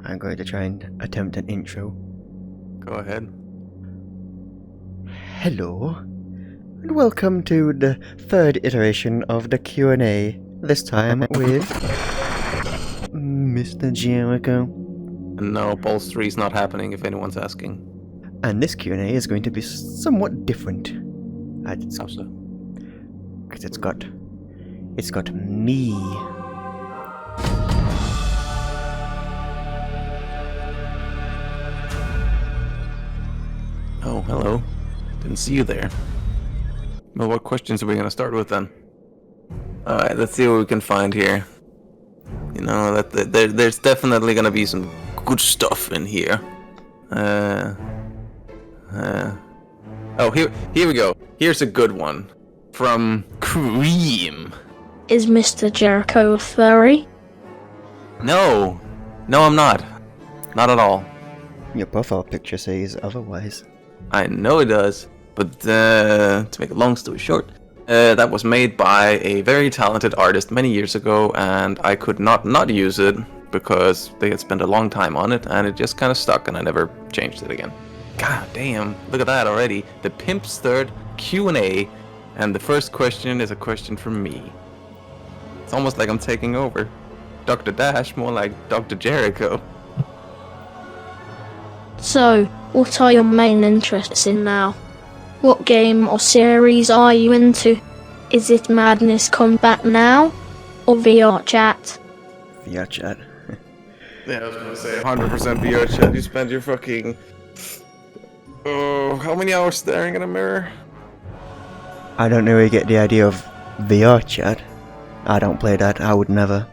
I'm going to try and attempt an intro. Go ahead. Hello, and welcome to the third iteration of the Q&A, this time with Mr. Jericho. No, Pulse 3 is not happening if anyone's asking. And this Q&A is going to be somewhat different. How so? Because it's got me. Oh, hello. Didn't see you there. Well, what questions are we going to start with then? Alright, let's see what we can find here. You know, there's definitely going to be some good stuff in here. Oh, here we go. Here's a good one. From Cream. Is Mr. Jericho a furry? No, I'm not. Not at all. Your profile picture says otherwise. I know it does, but to make a long story short, that was made by a very talented artist many years ago, and I could not use it because they had spent a long time on it, and it just kind of stuck, and I never changed it again. God damn, look at that already. The Pimp's third Q&A, and the first question is a question from me. It's almost like I'm taking over. Dr. Dash, more like Dr. Jericho. So, what are your main interests in now? What game or series are you into? Is it Madness Combat Now? Or VR Chat? VR chat. Yeah, I was gonna say 100% VR chat. You spend your fucking... Oh, how many hours staring in a mirror? I don't know where you get the idea of VR chat. I don't play that, I would never.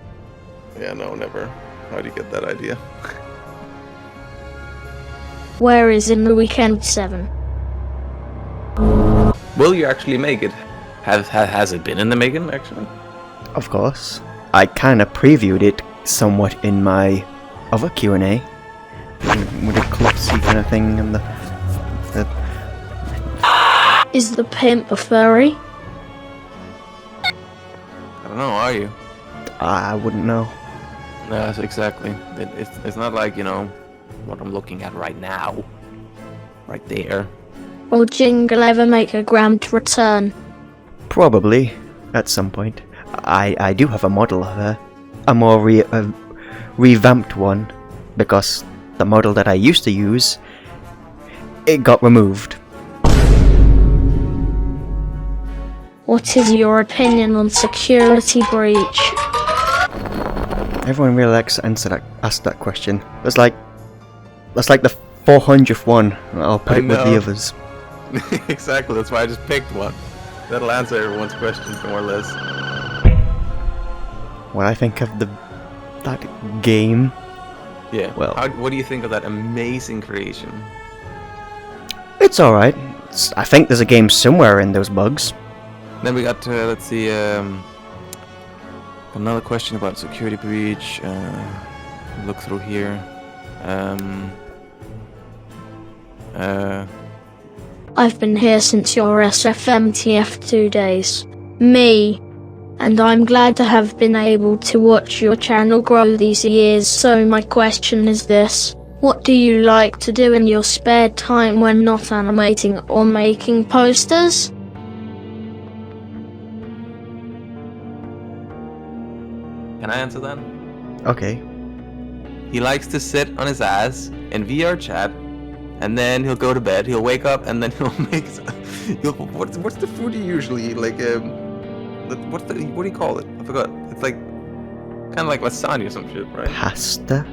Yeah, no, never. How do you get that idea? Where is In the Weekend 7? Will you actually make it? Has it been in the making, actually? Of course. I kinda previewed it somewhat in my other Q&A. With a clipsy kind of thing and the... Is the Pimp a furry? I don't know, are you? I wouldn't know. No, that's exactly. It's not like, you know, what I'm looking at right now. Right there. Will Jingle ever make a grand return? Probably, at some point. I do have a model of her. A more revamped one. Because the model that I used to use, it got removed. What is your opinion on security breach? Everyone really likes to ask that question. That's like the 400th one. I'll put it with the others. Exactly, that's why I just picked one. That'll answer everyone's questions more or less. What I think of that game. Yeah. Well, what do you think of that amazing creation? It's alright. I think there's a game somewhere in those bugs. Then we got, let's see, another question about security breach. Look through here. I've been here since your SFMTF 2 days. Me. And I'm glad to have been able to watch your channel grow these years. So my question is this. What do you like to do in your spare time when not animating or making posters? Can I answer that? Okay. He likes to sit on his ass in VR chat, and then he'll go to bed. He'll wake up, and then he'll make. What's the food you usually eat? Like what do you call it? I forgot. It's like kind of like lasagna or some shit, right? Pasta?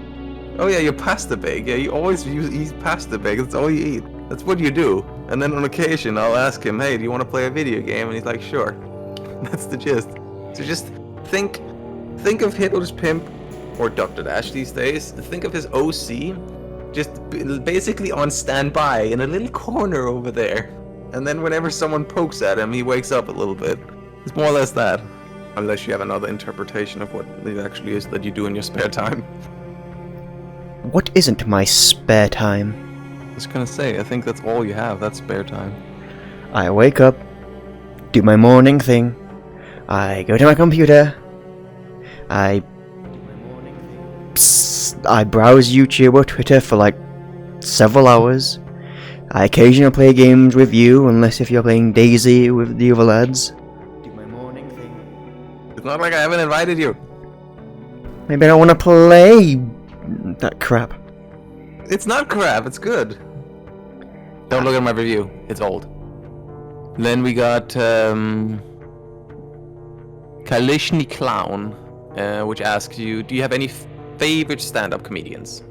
Oh yeah, your pasta bake. Yeah, you always eat pasta bake. That's all you eat. That's what you do. And then on occasion, I'll ask him, "Hey, do you want to play a video game?" And he's like, "Sure." That's the gist. So just think of Hitler's Pimp, or Dr. Dash these days. Think of his OC, just basically on standby in a little corner over there. And then whenever someone pokes at him, he wakes up a little bit. It's more or less that. Unless you have another interpretation of what it actually is that you do in your spare time. What isn't my spare time? I was gonna say, I think that's all you have, that's spare time. I wake up, do my morning thing, I go to my computer, I I browse YouTube or Twitter for like several hours. I occasionally play games with you, unless if you're playing Daisy with the other lads. Do my morning thing. It's not like I haven't invited you. Maybe I don't want to play that crap. It's not crap, it's good. Don't look at my review, it's old. Then we got Kalishni Clown, which asks you, do you have any favorite stand-up comedians?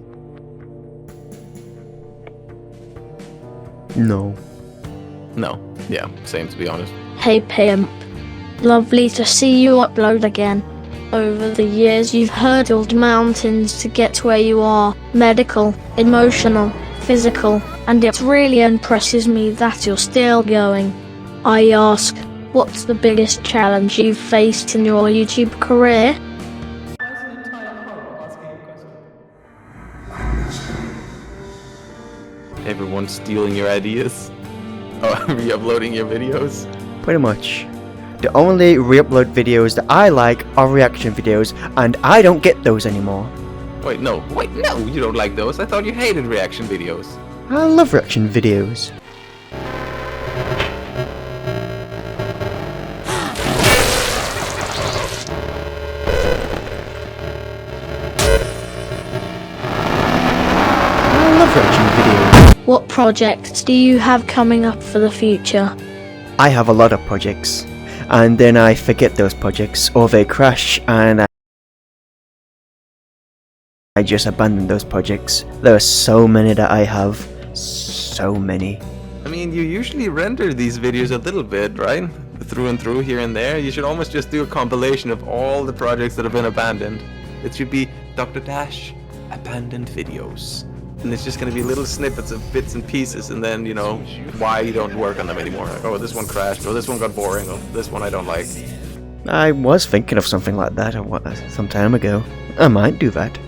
No. No. Yeah, same to be honest. Hey Pimp, lovely to see you upload again. Over the years you've hurdled mountains to get to where you are. Medical, emotional, physical, and it really impresses me that you're still going. I ask, what's the biggest challenge you've faced in your YouTube career? Everyone's stealing your ideas. Oh, re-uploading your videos. Pretty much. The only re-upload videos that I like are reaction videos, and I don't get those anymore. Wait, no, you don't like those. I thought you hated reaction videos. I love reaction videos. I love reaction videos. What projects do you have coming up for the future? I have a lot of projects, and then I forget those projects, or they crash, and I just abandon those projects. There are so many that I have. So many. I mean, you usually render these videos a little bit, right? Through and through, here and there. You should almost just do a compilation of all the projects that have been abandoned. It should be Dr. Dash abandoned videos. And it's just going to be little snippets of bits and pieces, and then, you know, why you don't work on them anymore. Like, oh, this one crashed, or this one got boring, or this one I don't like. I was thinking of something like that some time ago. I might do that.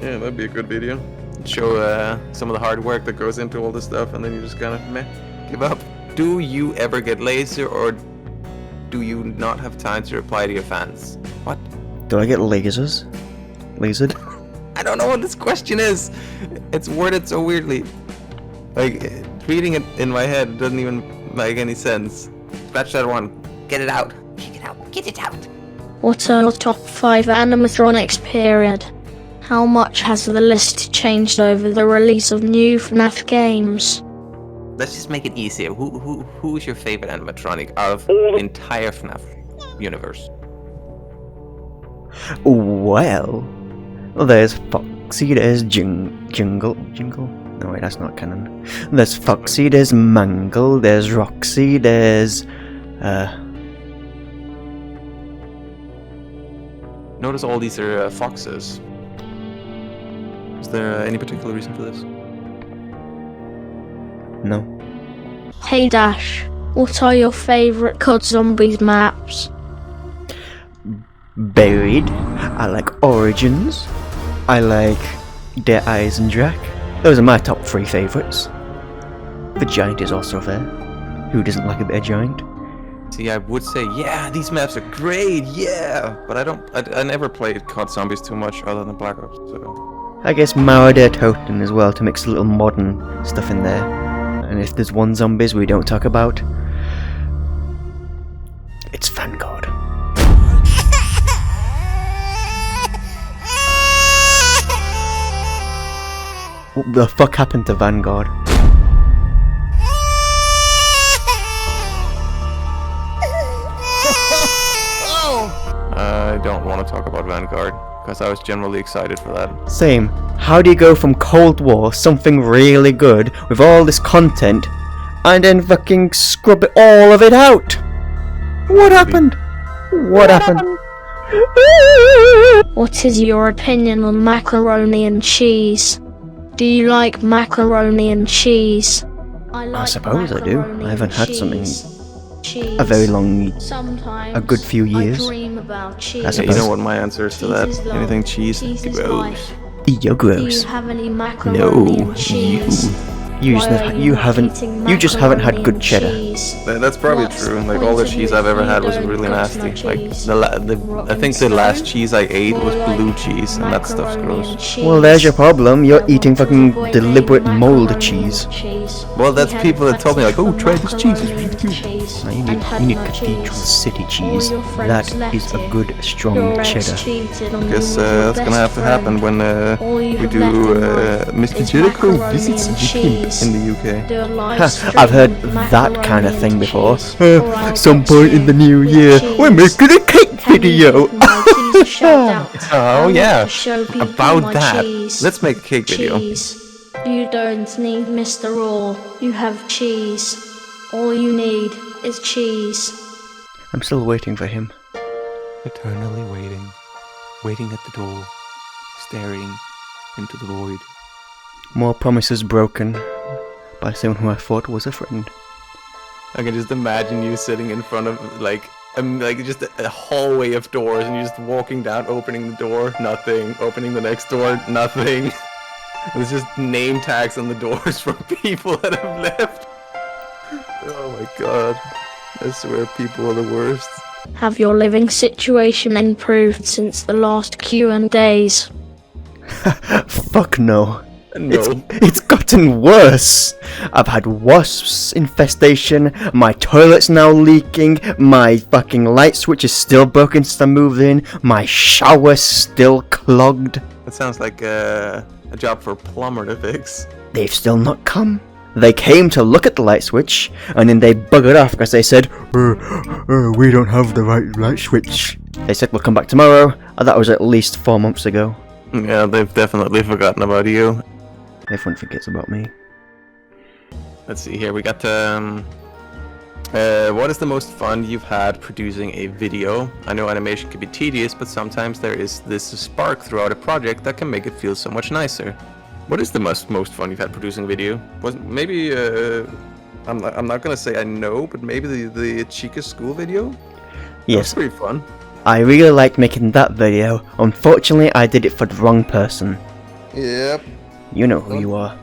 Yeah, that'd be a good video. Show some of the hard work that goes into all this stuff, and then you just kind of meh, give up. Do you ever get lazy, or do you not have time to reply to your fans? What? Do I get lasers? Lasered? I don't know what this question is. It's worded so weirdly. Like, reading it in my head doesn't even make any sense. Scratch that one. Get it out. Kick it out. Get it out. What are your top 5 animatronics period? How much has the list changed over the release of new FNAF games? Let's just make it easier. Who is your favorite animatronic out of the entire FNAF universe? Well, there's Foxy, there's Jingle. No wait, that's not canon. There's Foxy, there's Mangle, there's Roxy, there's Notice all these are foxes. Is there any particular reason for this? no. Hey Dash, what are your favourite COD Zombies maps? Buried. I like Origins. I like Dead Eyes and Drac. Those are my top 3 favourites. The Giant is also there. Who doesn't like a bit of Giant? See, I would say, yeah, these maps are great, yeah, but I never played COD Zombies too much other than Black Ops, so. I guess Marauder Totem as well, to mix a little modern stuff in there. And if there's one zombies we don't talk about, it's Vanguard. What the fuck happened to Vanguard? I don't want to talk about Vanguard, because I was generally excited for that. Same. How do you go from Cold War, something really good, with all this content, and then fucking scrub all of it out? What happened? What happened? What is your opinion on macaroni and cheese? Do you like macaroni and cheese? I suppose I do. I haven't had something cheese. a very long, Sometimes a good few years. I dream about cheese. I Yeah, suppose. you know what my answer is to that? Cheese is love. Anything cheese? Cheese is Gross. life. You're Do you gross. have any macaroni No, and cheese? You Why are you not haven't. eating You just haven't had macaroni good and cheddar. cheese? That's probably What's true. the Like all the point of cheese you I've ever if you had was don't really cook nasty. my Like cheese? I think the last cheese I ate was blue cheese, and that stuff's gross. Well, there's your problem. You're eating fucking deliberate mold cheese. Well, that's people that told me like, oh, try this cheese, it's really good. Now you need Cathedral City cheese. That is a good, strong cheddar. I guess that's gonna have to happen when we do Mr. Jericho visits the Pimp in the UK. I've heard that kind of thing before. Some point in the new year, we're making a cake video. Oh yeah, about that. Let's make a cake video. You don't need Mr. Raw. You have cheese. All you need is cheese. I'm still waiting for him. Eternally waiting at the door, staring into the void. More promises broken by someone who I thought was a friend. I can just imagine you sitting in front of like just a hallway of doors, and you're just walking down, opening the door, nothing. Opening the next door, nothing. There's just name tags on the doors from people that have left. Oh my god. I swear people are the worst. Have your living situation improved since the last QnAs? Fuck no. No. It's gotten worse. I've had wasps infestation, my toilet's now leaking, my fucking light switch is still broken since I moved in, my shower's still clogged. That sounds like a job for a plumber to fix. They've still not come. They came to look at the light switch, and then they buggered off because they said, we don't have the right light switch. They said we'll come back tomorrow, and that was at least 4 months ago. Yeah, they've definitely forgotten about you. Everyone forgets about me. Let's see here, we got what is the most fun you've had producing a video? I know animation can be tedious, but sometimes there is this spark throughout a project that can make it feel so much nicer. What is the most fun you've had producing a video? Maybe I'm not gonna say I know, but maybe the Chica school video? Yes. That's pretty fun. I really liked making that video. Unfortunately, I did it for the wrong person. Yep. You know who you are.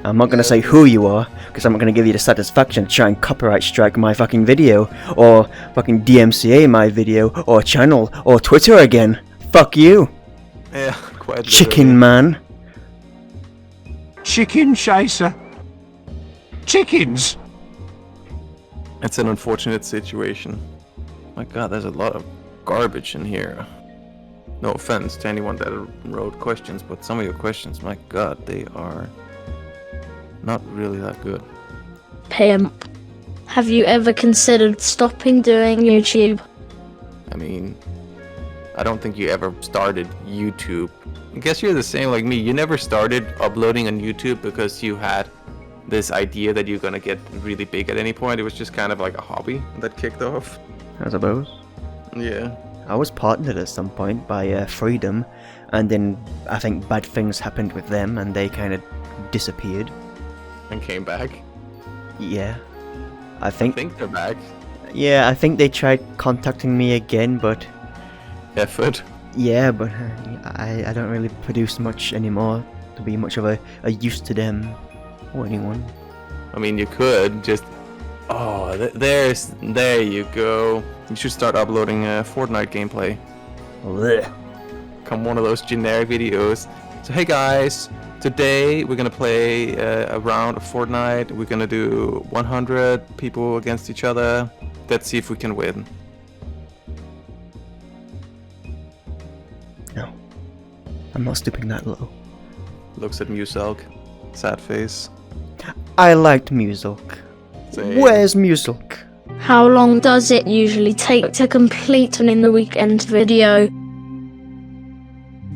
I'm not gonna say who you are, because I'm not gonna give you the satisfaction to try and copyright strike my fucking video, or fucking DMCA my video, or channel, or Twitter again. Fuck you. Yeah, quite Chicken man. Chicken chaser. Chickens. It's an unfortunate situation. My god, there's a lot of garbage in here. No offense to anyone that wrote questions, but some of your questions, my god, they are not really that good. Pimp. Have you ever considered stopping doing YouTube? I mean, I don't think you ever started YouTube. I guess you're the same like me. You never started uploading on YouTube because you had this idea that you're gonna get really big at any point. It was just kind of like a hobby that kicked off. I suppose. Yeah. I was partnered at some point by Freedom, and then I think bad things happened with them, and they kind of disappeared. And came back. Yeah. I I think they're back. Yeah, I think they tried contacting me again, but Effort. yeah, but I don't really produce much anymore to be much of a use to them or anyone. I mean, you could just. Oh, there you go. You should start uploading Fortnite gameplay. Blech. Come one of those generic videos. So hey guys, today we're gonna play a round of Fortnite. We're gonna do 100 people against each other. Let's see if we can win. No, I'm not stooping that low. Looks at Muselk. Sad face. I liked Muselk. Same. Where's Muselk? How long does it usually take to complete an in the weekend video?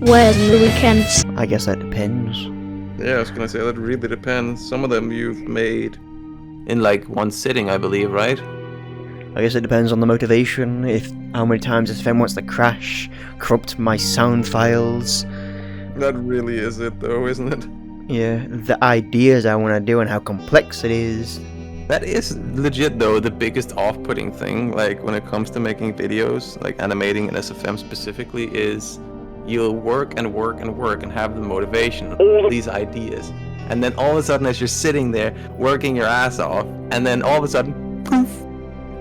Where's the weekends? I guess that depends. Yeah, I was gonna say that really depends. Some of them you've made in like one sitting, I believe, right? I guess it depends on the motivation, if how many times this film wants to crash, corrupt my sound files. That really is it though, isn't it? Yeah, the ideas I want to do and how complex it is. That is legit though the biggest off-putting thing, like when it comes to making videos, like animating and SFM specifically, is you'll work and work and work and have the motivation, all these ideas, and then all of a sudden, as you're sitting there working your ass off, and then all of a sudden, poof,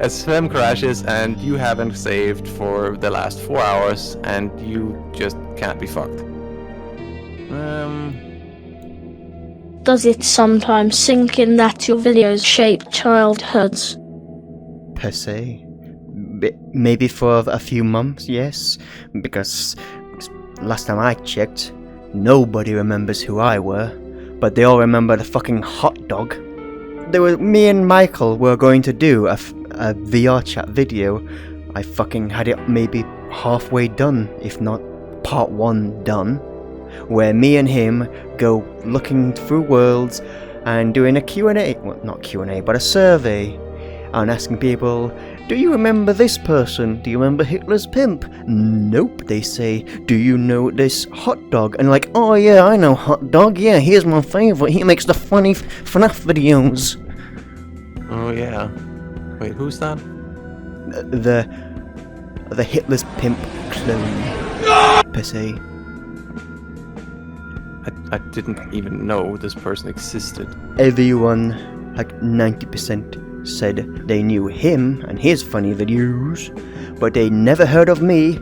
SFM crashes, and you haven't saved for the last 4 hours, and you just can't be fucked. Does it sometimes sink in that your videos shape childhoods? Per se. Maybe for a few months, yes. Because last time I checked, nobody remembers who I were. But they all remember the fucking hot dog. Me and Michael were going to do a VR chat video. I fucking had it maybe halfway done, if not part 1 done. Where me and him go looking through worlds and doing a QnA, well, not QnA, but a survey, and asking people, do you remember this person? Do you remember Hitler's Pimp? Nope, they say. Do you know this hot dog? And like, oh yeah, I know hot dog, yeah, here's my favourite, he makes the funny FNAF videos. Oh yeah. Wait, who's that? The Hitler's Pimp clone, per se. I didn't even know this person existed. Everyone, like 90%, said they knew him and his funny videos, but they never heard of me.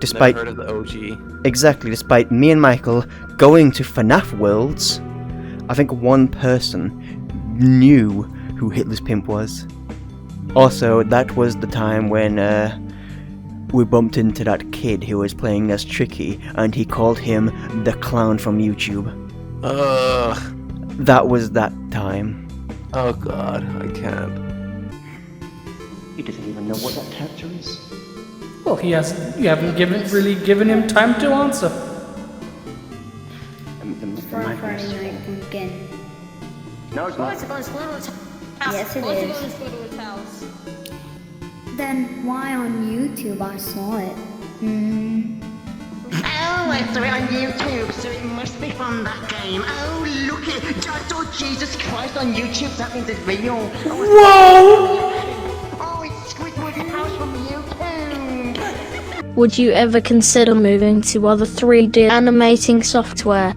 Despite Never heard of the OG. Exactly, despite me and Michael going to FNAF worlds, I think one person knew who Hitler's Pimp was. Also, that was the time when we bumped into that kid who was playing as Tricky, and he called him the clown from YouTube. Ugh. That was that time. Oh god, I can't. He doesn't even know what that character is. Well, you haven't really given him time to answer. Friday night pumpkin. No, it's not. Yes, it is. Then why on YouTube I saw it? Oh, I saw it on YouTube, so it must be from that game. Oh, look it! Oh, Jesus Christ, on YouTube, that means it's real. Whoa! Oh, it's Squidward's house from YouTube! Would you ever consider moving to other 3D animating software?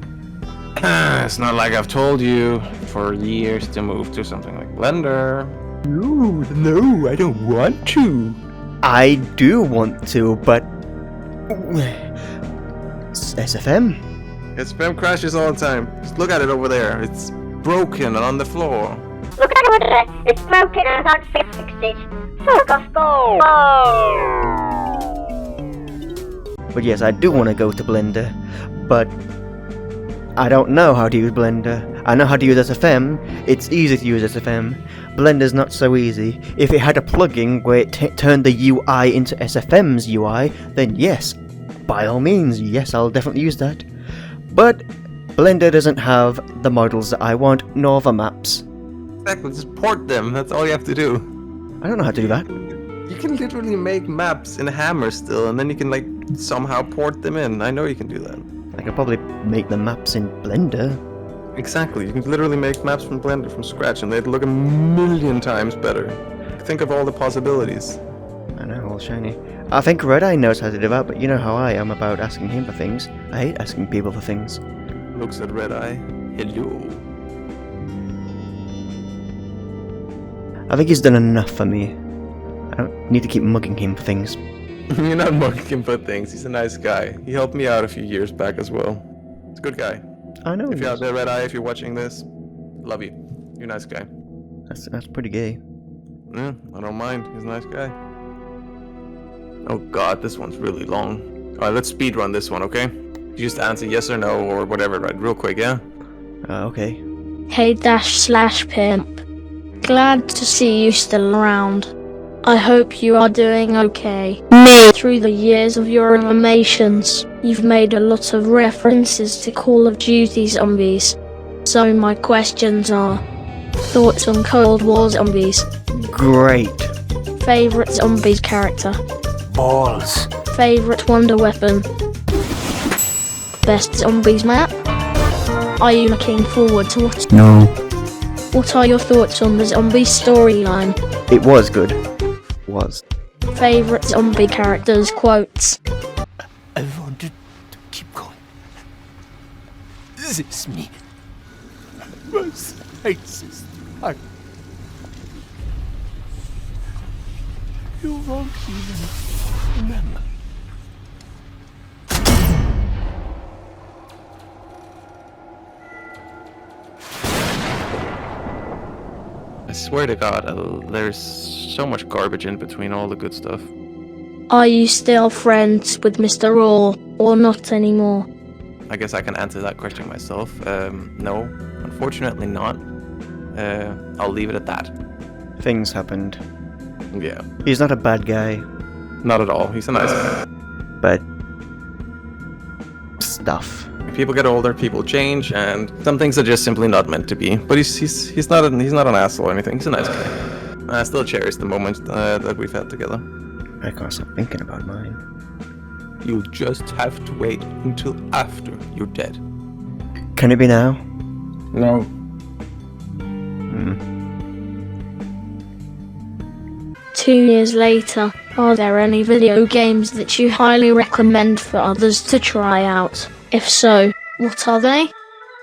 It's not like I've told you for years to move to something like Blender. No, I don't want to. I do want to, but SFM? SFM crashes all the time. Just look at it over there. It's broken and on the floor. Look at it over there. It's broken and I can't fix it. Fuck off, go! But yes, I do want to go to Blender, but I don't know how to use Blender. I know how to use SFM. It's easy to use SFM. Blender's not so easy. If it had a plugin where it turned the UI into SFM's UI, then yes, by all means, yes, I'll definitely use that. But Blender doesn't have the models that I want, nor the maps. Exactly, just port them. That's all you have to do. I don't know how to do that. You can literally make maps in Hammer still, and then you can like somehow port them in. I know you can do that. I could probably make the maps in Blender. Exactly, you can literally make maps from Blender from scratch, and they'd look 1,000,000 times better. Think of all the possibilities. I know, all shiny. I think Red Eye knows how to do that, but you know how I am about asking him for things. I hate asking people for things. Looks at Red Eye. Hello. I think he's done enough for me. I don't need to keep mugging him for things. You're not mugging him for things. He's a nice guy. He helped me out a few years back as well. He's a good guy. I know. If you're out there, Red Eye, if you're watching this, love you. You're a nice guy. That's pretty gay. Yeah, I don't mind. He's a nice guy. Oh god, this one's really long. Alright, let's speedrun this one, okay? You just answer yes or no or whatever, right? Real quick, yeah? Okay. Hey-Pimp. Glad to see you still around. I hope you are doing okay. Me. Through the years of your animations, you've made a lot of references to Call of Duty zombies. So my questions are: thoughts on Cold War zombies? Great. Favorite zombies character? Balls. Favorite wonder weapon? Best zombies map? Are you looking forward to what? No. What are your thoughts on the zombie storyline? It was good. Was. Favorite zombie characters quotes? I wanted to keep going. This is me. most racist thing. You won't even remember. I swear to God, there's so much garbage in between all the good stuff. Are you still friends with Mr. Raw or not anymore? I guess I can answer that question myself. No, unfortunately not. I'll leave it at that. Things happened. Yeah, He's not a bad guy, not at all. He's a nice guy. but stuff. People get older, people change, and some things are just simply not meant to be. But he's not an asshole or anything. He's a nice guy. I still cherish the moments that we've had together. I can't stop thinking about mine. You'll just have to wait until after you're dead. Can it be now? No. 2 years later, are there any video games that you highly recommend for others to try out? If so, what are they?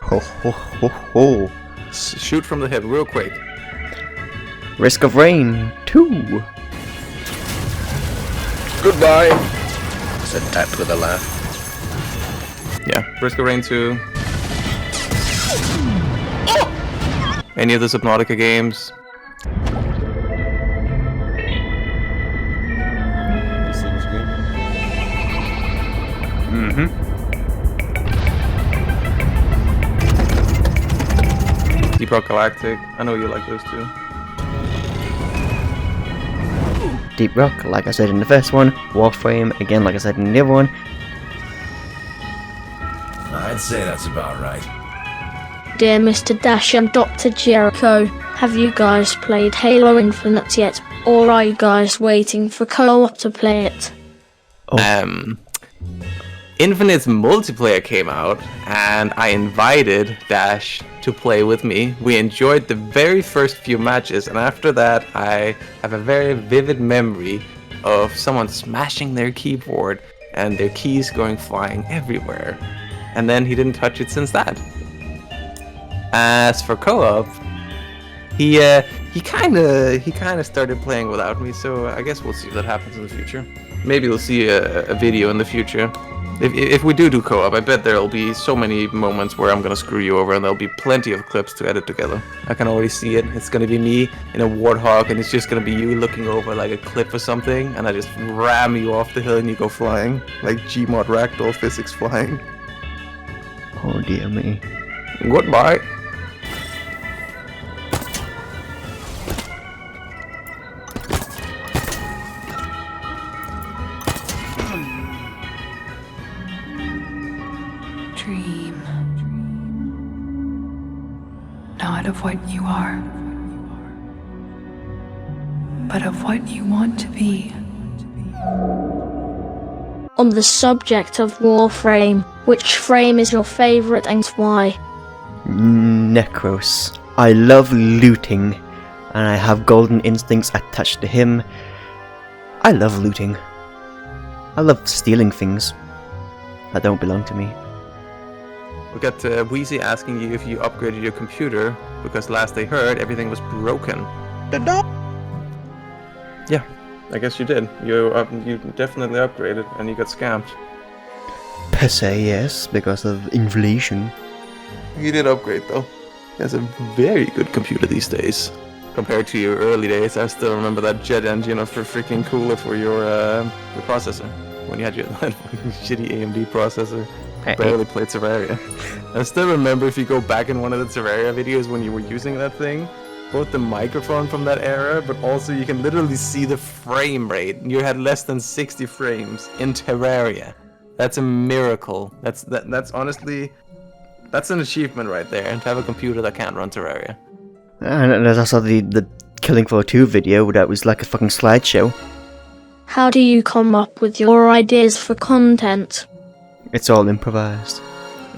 Ho ho ho ho. Shoot from the hip real quick. Risk of Rain 2. Goodbye. Said that with a laugh. Yeah, Risk of Rain 2. Any of the Subnautica games. This seems good. Deep Rock Galactic. I know you like those two. Deep Rock, like I said in the first one. Warframe, again like I said in the other one. I'd say that's about right. Dear Mr. Dash and Dr. Jericho, have you guys played Halo Infinite yet? Or are you guys waiting for co-op to play it? Infinite's multiplayer came out, and I invited Dash to play with me. We enjoyed the very first few matches, and after that, I have a very vivid memory of someone smashing their keyboard and their keys going flying everywhere. And then he didn't touch it since that. As for co-op, he kind of started playing without me, so I guess we'll see what happens in the future. Maybe we'll see a video in the future. If we do co-op, I bet there'll be so many moments where I'm gonna screw you over, and there'll be plenty of clips to edit together. I can already see it. It's gonna be me in a warthog, and it's just gonna be you looking over like a cliff or something, and I just ram you off the hill and you go flying, like Gmod ragdoll physics flying. Oh dear me. Goodbye. Dream. Not of what you are, but of what you want to be. On the subject of Warframe, which frame is your favorite and why? Necros. I love looting, and I have golden instincts attached to him. I love looting. I love stealing things that don't belong to me. We got Wheezy asking you if you upgraded your computer, because last I heard, everything was broken. Yeah, I guess you did. You definitely upgraded, and you got scammed. Per se, yes, because of inflation. You did upgrade, though. He has a very good computer these days. Compared to your early days, I still remember that jet engine of a freaking cooler for your processor. When you had your shitty AMD processor. Barely played Terraria. I still remember, if you go back in one of the Terraria videos when you were using that thing, both the microphone from that era, but also you can literally see the frame rate. You had less than 60 frames in Terraria. That's a miracle. That's honestly, that's an achievement right there. And to have a computer that can't run Terraria. And there's also the Killing Floor 2 video that was like a fucking slideshow. How do you come up with your ideas for content? It's all improvised.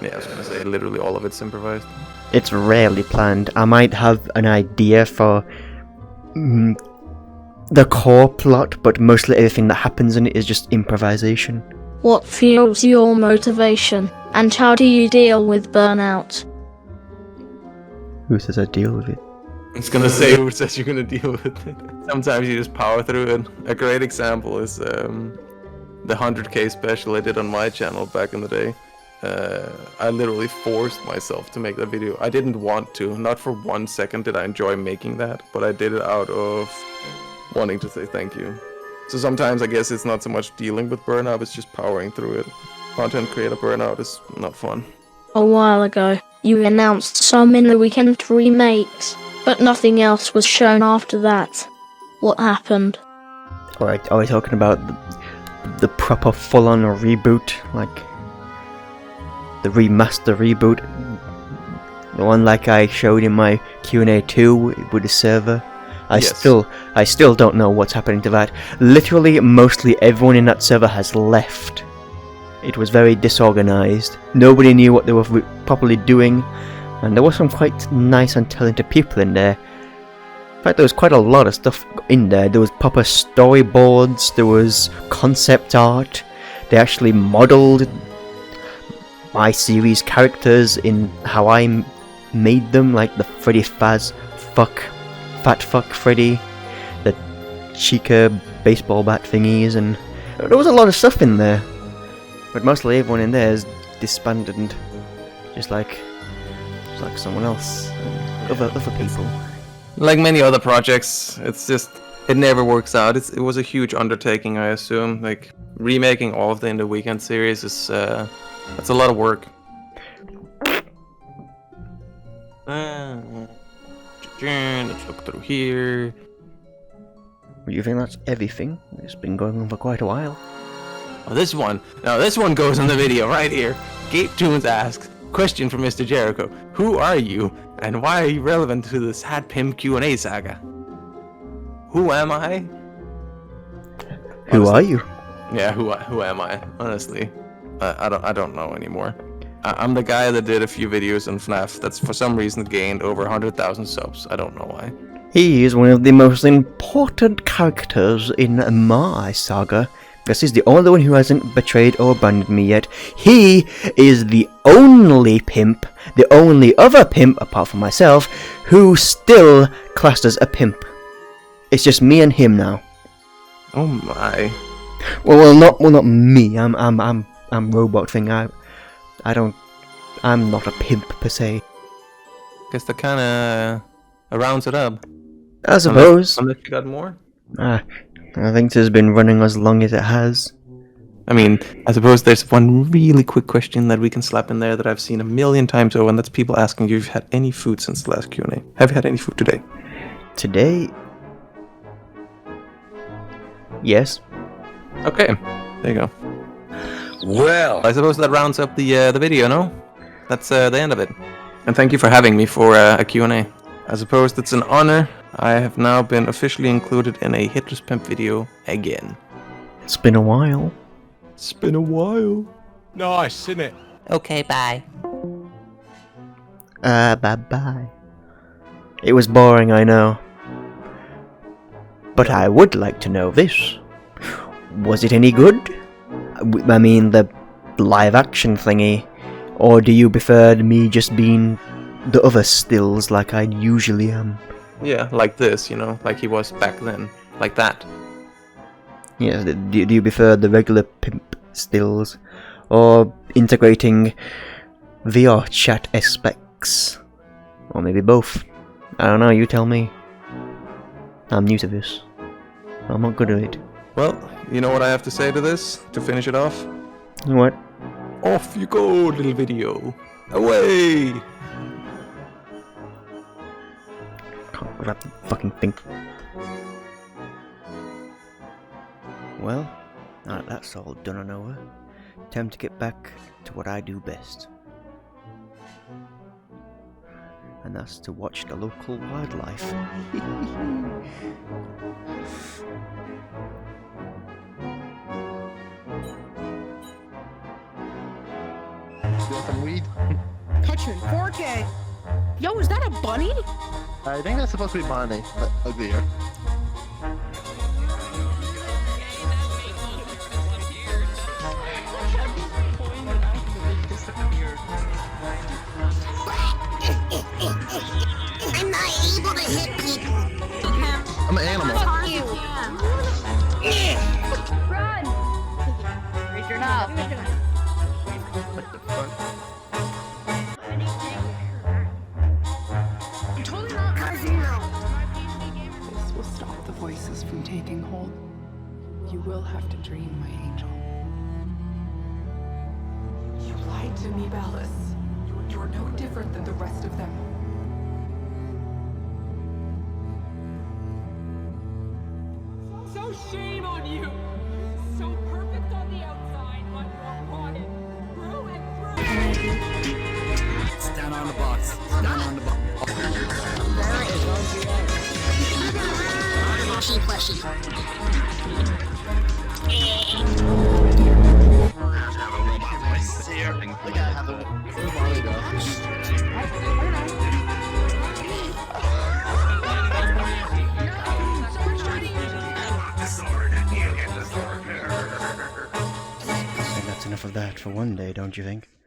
Yeah, I was gonna say, literally all of it's improvised. It's rarely planned. I might have an idea for the core plot, but mostly everything that happens in it is just improvisation. What fuels your motivation, and how do you deal with burnout? Who says I deal with it? I was gonna say, who says you're gonna deal with it? Sometimes you just power through it. A great example is the 100k special I did on my channel back in the day. I literally forced myself to make that video. I didn't want to. Not for 1 second did I enjoy making that, but I did it out of wanting to say thank you. So sometimes I guess it's not so much dealing with burnout, it's just powering through it. Content creator burnout is not fun. A while ago, you announced some in the weekend remakes, but nothing else was shown after that. What happened? Alright, are we talking about the proper full-on reboot? Like, the remaster reboot? The one like I showed in my QnA 2 with the server? Yes. I still don't know what's happening to that. Literally, mostly everyone in that server has left. It was very disorganized. Nobody knew what they were properly doing, and there were some quite nice and talented people in there. In fact, there was quite a lot of stuff in there. There was proper storyboards, there was concept art. They actually modeled my series characters in how I made them, like the Freddy Fat Fuck Freddy, the Chica baseball bat thingies, and there was a lot of stuff in there. But mostly everyone in there is disbanded and just like someone else, and other people. Like many other projects, it's just, it never works out. It was a huge undertaking, I assume. Like, remaking all of the In the Weekend series is, that's a lot of work. Let's look through here. Do you think that's everything? It's been going on for quite a while. Oh, this one goes in the video right here. Gabe Tunes asks, question for Mr. Jericho. Who are you, and why are you relevant to the sad Pimp QnA saga? Who am I? Who are you? Yeah, who am I? Honestly, I don't know anymore. I'm the guy that did a few videos on FNAF that's for some reason gained over 100,000 subs. I don't know why. He is one of the most important characters in my saga. This is the only one who hasn't betrayed or abandoned me yet. He is the only pimp, the only other pimp apart from myself, who still classed as a pimp. It's just me and him now. Oh my. Well, not me. I'm robot thing. I'm not a pimp per se. Guess that kinda rounds it up. I suppose. Unless you got more? I think this has been running as long as it has. I mean, I suppose there's one really quick question that we can slap in there that I've seen a million times over, and that's people asking you if you've had any food since the last Q&A. Have you had any food today? Today? Yes. Okay, there you go. Well, I suppose that rounds up the video, no? That's the end of it. And thank you for having me for a Q&A. I suppose it's an honor. I have now been officially included in a Hitler's Pimp video again. It's been a while. It's been a while. Nice, isn't it? Okay, bye. Bye-bye. It was boring, I know. But I would like to know this. Was it any good? I mean, the live-action thingy. Or do you prefer me just being the other stills like I usually am? Yeah, like this, you know, like he was back then. Like that. Yeah, do you prefer the regular pimp stills? Or integrating VR chat aspects? Or maybe both? I don't know, you tell me. I'm new to this. I'm not good at it. Well, you know what I have to say to this, to finish it off? What? Off you go, little video. Away! Can't grab the fucking thing. Well, now that that's all done and over, time to get back to what I do best. And that's to watch the local wildlife. Some weed. Touching 4K. Yo, is that a bunny? I think that's supposed to be Bonnie, but uglier. from taking hold. You will have to dream, my angel. You lied to me, Ballas. You're no different than the rest of them. So shame on you! So perfect on the outside, but you're rotten through and through! Stand on the box. Stand on the box. Mushy plushy. The guy has a body though. And that's enough of that for one day, don't you think?